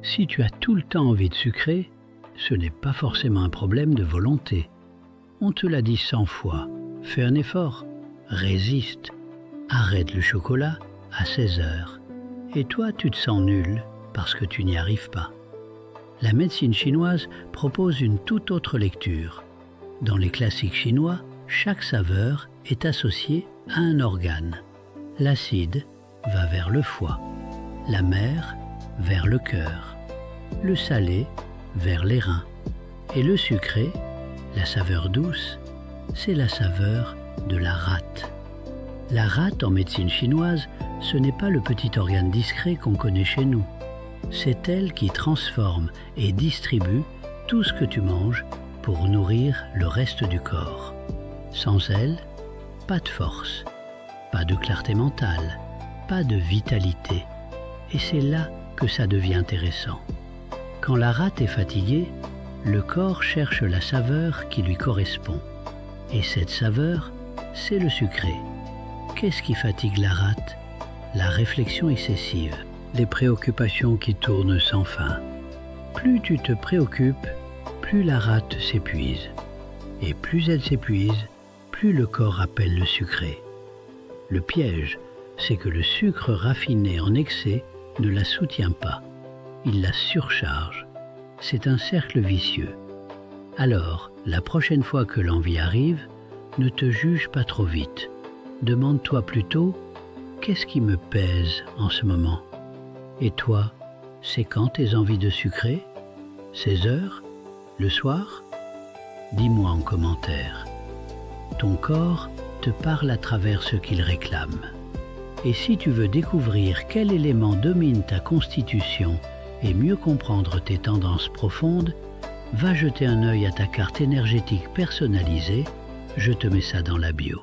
Si tu as tout le temps envie de sucrer, ce n'est pas forcément un problème de volonté. On te l'a dit 100 fois, fais un effort, résiste, arrête le chocolat à 16 heures. Et toi, tu te sens nul parce que tu n'y arrives pas. La médecine chinoise propose une toute autre lecture. Dans les classiques chinois, chaque saveur est associée à un organe. L'acide va vers le foie, l'amer vers le cœur, le salé vers les reins et le sucré, la saveur douce, c'est la saveur de la rate. La rate en médecine chinoise, ce n'est pas le petit organe discret qu'on connaît chez nous. C'est elle qui transforme et distribue tout ce que tu manges pour nourrir le reste du corps. Sans elle, pas de force, pas de clarté mentale, pas de vitalité. Et c'est là que ça devient intéressant. Quand la rate est fatiguée, le corps cherche la saveur qui lui correspond. Et cette saveur, c'est le sucré. Qu'est-ce qui fatigue la rate? La réflexion excessive, les préoccupations qui tournent sans fin. Plus tu te préoccupes, plus la rate s'épuise. Et plus elle s'épuise, plus le corps appelle le sucré. Le piège, c'est que le sucre raffiné en excès ne la soutient pas. Il la surcharge. C'est un cercle vicieux. Alors, la prochaine fois que l'envie arrive, ne te juge pas trop vite. Demande-toi plutôt, qu'est-ce qui me pèse en ce moment? Et toi, c'est quand tes envies de sucrer? 16 heures? Le soir? Dis-moi en commentaire. Ton corps te parle à travers ce qu'il réclame. Et si tu veux découvrir quel élément domine ta constitution et mieux comprendre tes tendances profondes, va jeter un œil à ta carte énergétique personnalisée, je te mets ça dans la bio.